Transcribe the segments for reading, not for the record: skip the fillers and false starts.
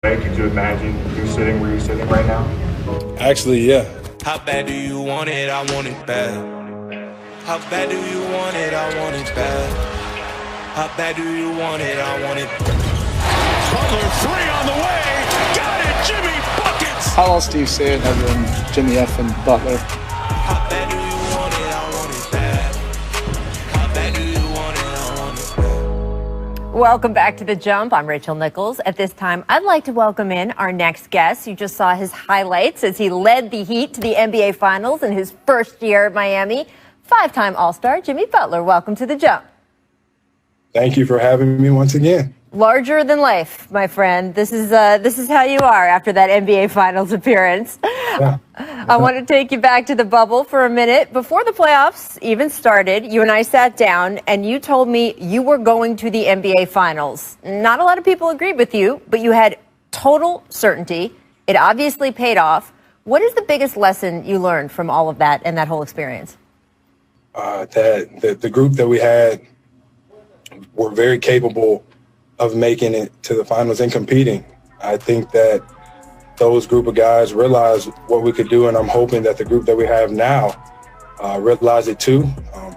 Could you imagine you sitting where you're sitting right now? Actually, yeah. How bad do you want it? I want it bad. How bad do you want it? I want it bad. How bad do you want it? I want it. Butler 3 on the way. Got it, Jimmy buckets. How else do you say it other than Jimmy F and Butler? How bad do you want it? I want it bad. How bad do you want it? I want it bad. Welcome back to The Jump. I'm Rachel Nichols. At this time, I'd like to welcome in our next guest. You just saw his highlights as he led the Heat to the NBA Finals in his first year at Miami. Five-time All-Star Jimmy Butler. Welcome to The Jump. Thank you for having me once again. Larger than life, my friend. This is how you are after that NBA Finals appearance. Yeah. I want to take you back to the bubble for a minute. Before the playoffs even started, you and I sat down and you told me you were going to the NBA Finals. Not a lot of people agreed with you, but you had total certainty. It obviously paid off. What is the biggest lesson you learned from all of that and that whole experience? That the group that we had were very capable of making it to the finals and competing. I think that those group of guys realized what we could do, and I'm hoping that the group that we have now realize it too.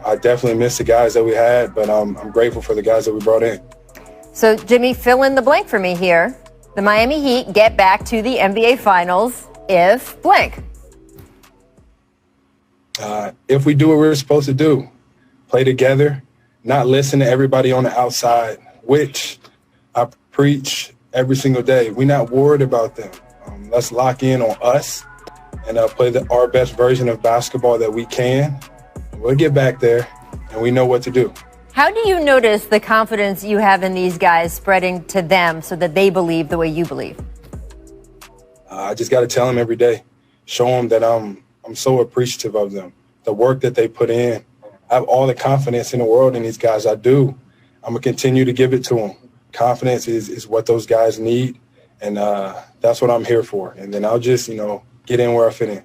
I definitely miss the guys that we had, but I'm grateful for the guys that we brought in. So, Jimmy, fill in the blank for me here. The Miami Heat get back to the NBA Finals if blank. If we do what we're supposed to do, play together, not listen to everybody on the outside, which I preach every single day. We're not worried about them. Let's lock in on us and play our best version of basketball that we can. We'll get back there, and we know what to do. How do you notice the confidence you have in these guys spreading to them so that they believe the way you believe? I just got to tell them every day, show them that I'm so appreciative of them, the work that they put in. I have all the confidence in the world in these guys. I do. I'm going to continue to give it to them. Confidence is what those guys need, and that's what I'm here for. And then I'll just, get in where I fit in.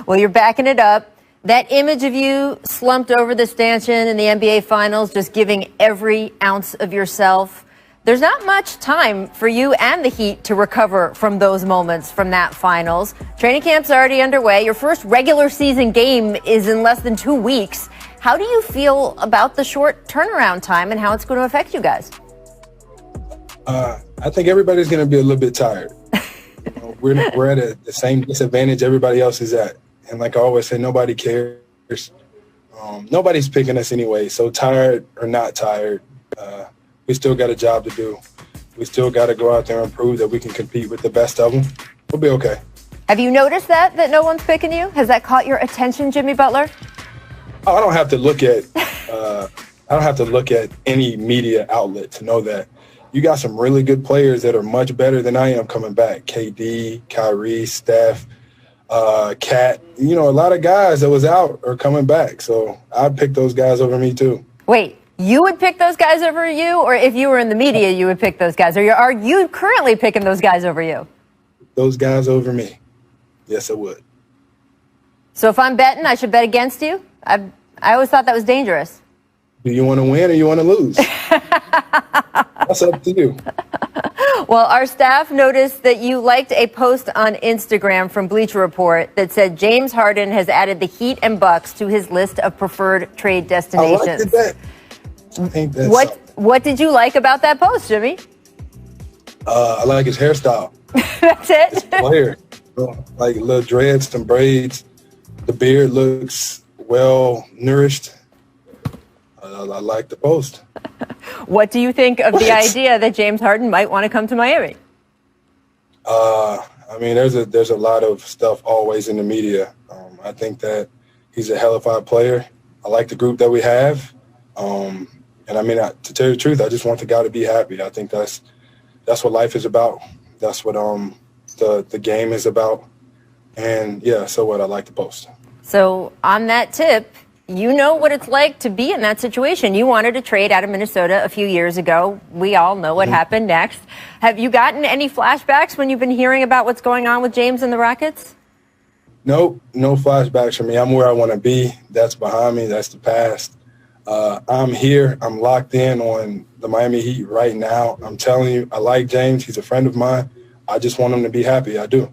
Well, you're backing it up. That image of you slumped over the stanchion in the NBA Finals, just giving every ounce of yourself. There's not much time for you and the Heat to recover from those moments from that Finals. Training camp's already underway. Your first regular season game is in less than 2 weeks. How do you feel about the short turnaround time and how it's going to affect you guys? I think everybody's going to be a little bit tired. We're at the same disadvantage everybody else is at. And like I always say, nobody cares. Nobody's picking us anyway. So tired or not tired, we still got a job to do. We still got to go out there and prove that we can compete with the best of them. We'll be okay. Have you noticed that no one's picking you? Has that caught your attention, Jimmy Butler? I don't have to look at any media outlet to know that you got some really good players that are much better than I am coming back. KD, Kyrie, Steph, Cat. A lot of guys that was out are coming back. So I'd pick those guys over me too. Wait, you would pick those guys over you? Or if you were in the media, you would pick those guys? Or are you currently picking those guys over you? Those guys over me. Yes, I would. So if I'm betting, I should bet against you? I always thought that was dangerous. Do you want to win or you want to lose? That's up to you. Well, our staff noticed that you liked a post on Instagram from Bleacher Report that said James Harden has added the Heat and Bucks to his list of preferred trade destinations. I think that's What did you like about that post, Jimmy? I like his hairstyle. That's it? His player. Like little dreads, some braids. The beard looks well nourished. I like the post. What do you think of the idea that James Harden might want to come to Miami? There's a lot of stuff always in the media. I think that he's a hellified player. I like the group that we have. To tell you the truth, I just want the guy to be happy. I think that's what life is about. That's what the game is about. And yeah, so what? I like the post. So on that tip, you know what it's like to be in that situation. You wanted to trade out of Minnesota a few years ago. We all know what happened next. Have you gotten any flashbacks when you've been hearing about what's going on with James and the Rockets? Nope, no flashbacks for me. I'm where I want to be. That's behind me. That's the past. I'm here. I'm locked in on the Miami Heat right now. I'm telling you, I like James. He's a friend of mine. I just want them to be happy. I do.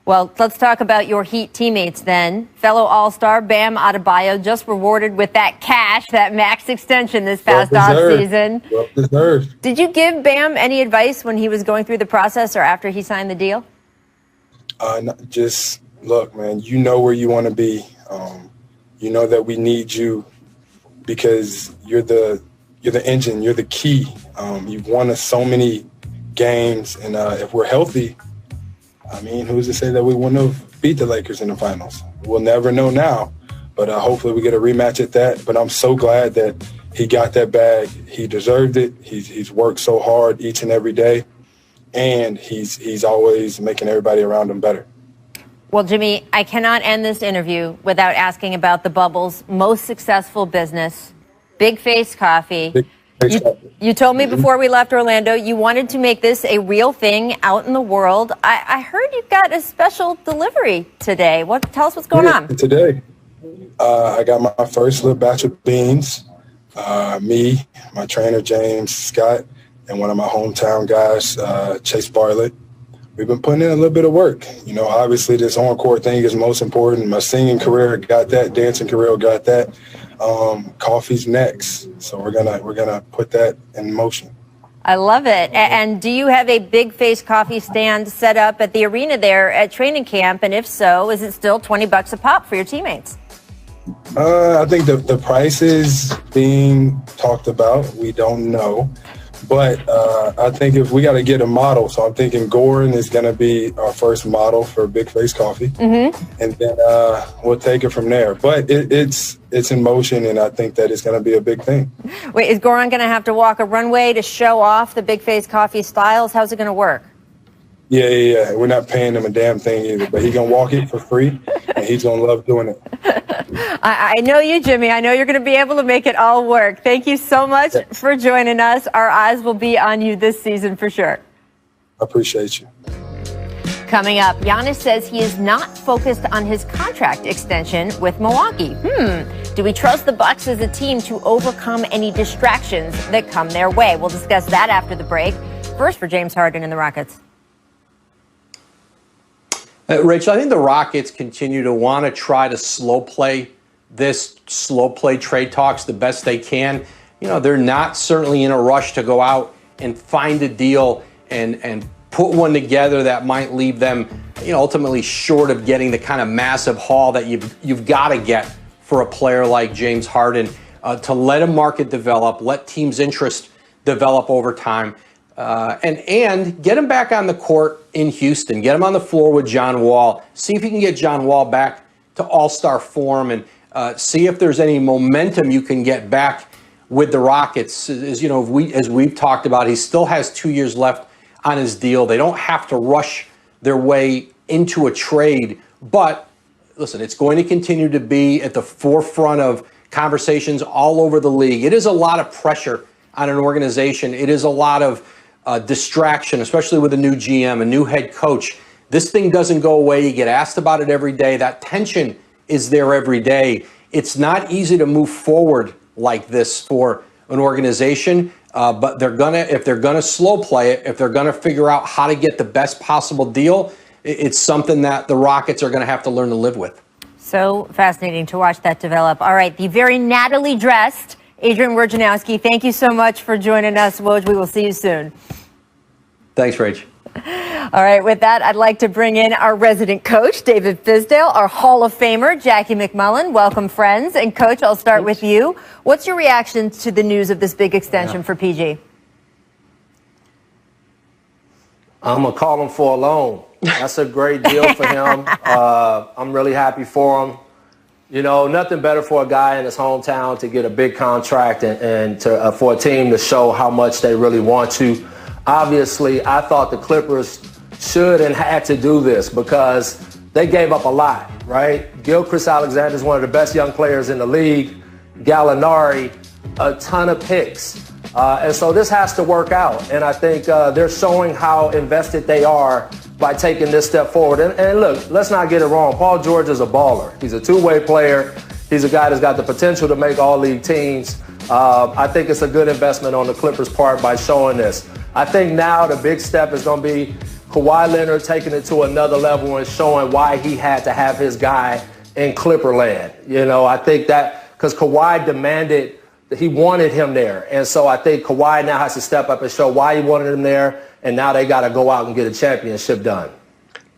Well, let's talk about your Heat teammates then. Fellow All-Star Bam Adebayo just rewarded with that cash, that max extension this past offseason. Well deserved. Did you give Bam any advice when he was going through the process or after he signed the deal? Just look, man, you know where you want to be. You know that we need you because you're the engine, you're the key. You've won us so many games, and if we're healthy, I mean, who's to say that we wouldn't have beat the Lakers in the finals? We'll never know now, but hopefully we get a rematch at that. But I'm so glad that he got that bag. He deserved it. He's worked so hard each and every day, and he's always making everybody around him better. Well, Jimmy, I cannot end this interview without asking about the Bubble's most successful business, Big Face Coffee. You told me before we left Orlando you wanted to make this a real thing out in the world. I heard you got a special delivery today. Tell us what's going on. Today, I got my first little batch of beans. Me, my trainer, James Scott, and one of my hometown guys, Chase Bartlett. We've been putting in a little bit of work. You know, obviously this on-court thing is most important. My singing career got that. Dancing career got that. Coffee's next. So we're gonna put that in motion. I love it. And do you have a Big Face Coffee stand set up at the arena there at training camp? And if so, is it still $20 a pop for your teammates? I think the price is being talked about. We don't know. But I think if we got to get a model, so I'm thinking Goran is going to be our first model for Big Face Coffee, and then we'll take it from there. But it's in motion, and I think that it's going to be a big thing. Wait, is Goran going to have to walk a runway to show off the Big Face Coffee styles? How's it going to work? Yeah. We're not paying him a damn thing either, but he's going to walk it for free, and he's going to love doing it. I know you, Jimmy. I know you're going to be able to make it all work. Thank you so much for joining us. Our eyes will be on you this season for sure. I appreciate you. Coming up, Giannis says he is not focused on his contract extension with Milwaukee. Do we trust the Bucks as a team to overcome any distractions that come their way? We'll discuss that after the break. First for James Harden and the Rockets. Rachel, I think the Rockets continue to want to try to slow play trade talks the best they can. You know, they're not certainly in a rush to go out and find a deal and put one together that might leave them, you know, ultimately short of getting the kind of massive haul that you've got to get for a player like James Harden, to let a market develop, let teams' interest develop over time. And get him back on the court in Houston. Get him on the floor with John Wall. See if you can get John Wall back to all-star form, and see if there's any momentum you can get back with the Rockets. As you know, as we've talked about, he still has 2 years left on his deal. They don't have to rush their way into a trade. But listen, it's going to continue to be at the forefront of conversations all over the league. It is a lot of pressure on an organization. It is a lot of distraction, especially with a new GM, a new head coach. This thing doesn't go away. You get asked about it every day. That tension is there every day. It's not easy to move forward like this for an organization, but if they're gonna slow play it, if they're gonna figure out how to get the best possible deal, it's something that the Rockets are gonna have to learn to live with. So fascinating to watch that develop. All right, the very Natalie dressed Adrian Wojnarowski, thank you so much for joining us, Woj. We will see you soon. Thanks, Rach. All right, with that, I'd like to bring in our resident coach, David Fizdale, our Hall of Famer, Jackie McMullen. Welcome, friends. And, Coach, I'll start with you. What's your reaction to the news of this big extension for PG? I'm going to call him for a loan. That's a great deal for him. I'm really happy for him. You know, nothing better for a guy in his hometown to get a big contract and for a team to show how much they really want to. Obviously, I thought the Clippers should and had to do this because they gave up a lot, right? Gilchrist Alexander is one of the best young players in the league. Gallinari, a ton of picks. And so this has to work out. And I think they're showing how invested they are by taking this step forward. And look, let's not get it wrong. Paul George is a baller. He's a two-way player. He's a guy that's got the potential to make all-league teams. I think it's a good investment on the Clippers' part by showing this. I think now the big step is going to be Kawhi Leonard taking it to another level and showing why he had to have his guy in Clipperland. You know, I think that because Kawhi demanded, he wanted him there. And so I think Kawhi now has to step up and show why he wanted him there. And now they got to go out and get a championship done.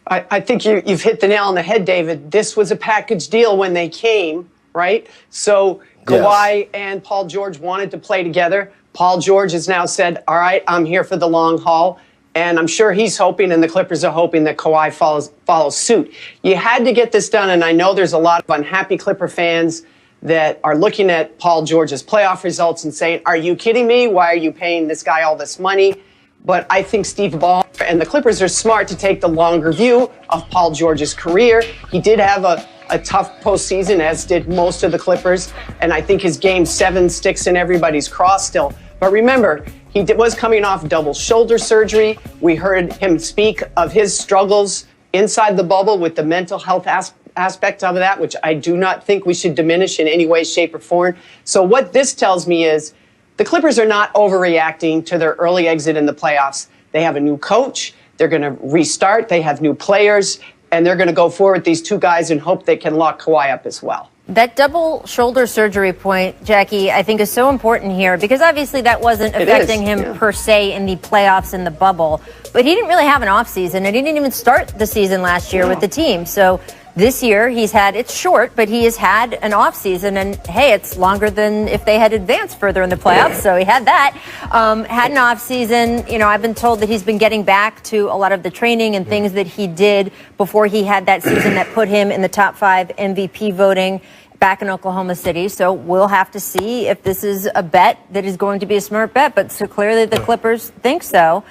I think you've hit the nail on the head, David. This was a package deal when they came, right? So Kawhi and Paul George wanted to play together. Paul George has now said, all right, I'm here for the long haul. And I'm sure he's hoping, and the Clippers are hoping, that Kawhi follows suit. You had to get this done, and I know there's a lot of unhappy Clipper fans that are looking at Paul George's playoff results and saying, are you kidding me? Why are you paying this guy all this money? But I think Steve Ballmer and the Clippers are smart to take the longer view of Paul George's career. He did have a tough postseason, as did most of the Clippers, and I think his Game 7 sticks in everybody's craw still. But remember, he was coming off double shoulder surgery. We heard him speak of his struggles inside the bubble with the mental health aspect of that, which I do not think we should diminish in any way, shape, or form. So what this tells me is the Clippers are not overreacting to their early exit in the playoffs. They have a new coach. They're going to restart. They have new players, and they're going to go forward with these two guys and hope they can lock Kawhi up as well. That double shoulder surgery point, Jackie, I think is so important here because obviously that wasn't affecting him per se in the playoffs in the bubble. But he didn't really have an offseason, and he didn't even start the season last year with the team. So this year he's had, it's short, but he has had an offseason, and hey, it's longer than if they had advanced further in the playoffs. So he had that. Had an offseason. You know, I've been told that he's been getting back to a lot of the training and things that he did before he had that season that put him in the top 5 MVP voting back in Oklahoma City. So we'll have to see if this is a bet that is going to be a smart bet. But so clearly the Clippers think so.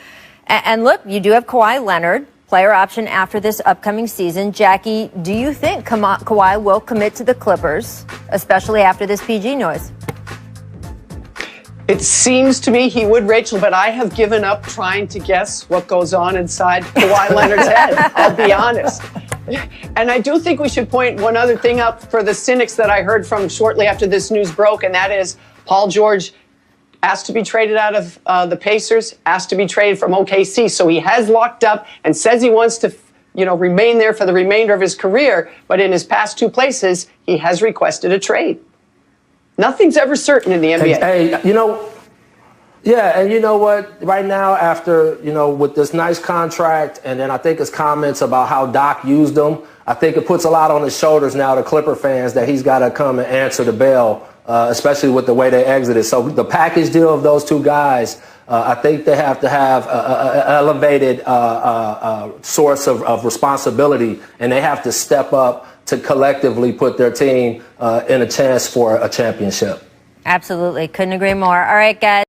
And look, you do have Kawhi Leonard, player option after this upcoming season. Jackie, do you think Kawhi will commit to the Clippers, especially after this PG noise? It seems to me he would, Rachel, but I have given up trying to guess what goes on inside Kawhi Leonard's head. I'll be honest. And I do think we should point one other thing out for the cynics that I heard from shortly after this news broke, and that is Paul George asked to be traded out of the Pacers, asked to be traded from OKC. So he has locked up and says he wants to, remain there for the remainder of his career. But in his past 2 places, he has requested a trade. Nothing's ever certain in the NBA. Hey, and you know what? Right now, after, with this nice contract, and then I think his comments about how Doc used him, I think it puts a lot on his shoulders now to Clipper fans that he's got to come and answer the bell, especially with the way they exited. So the package deal of those 2 guys, I think they have to have an elevated source of responsibility, and they have to step up to collectively put their team in a chance for a championship. Absolutely. Couldn't agree more. All right, guys.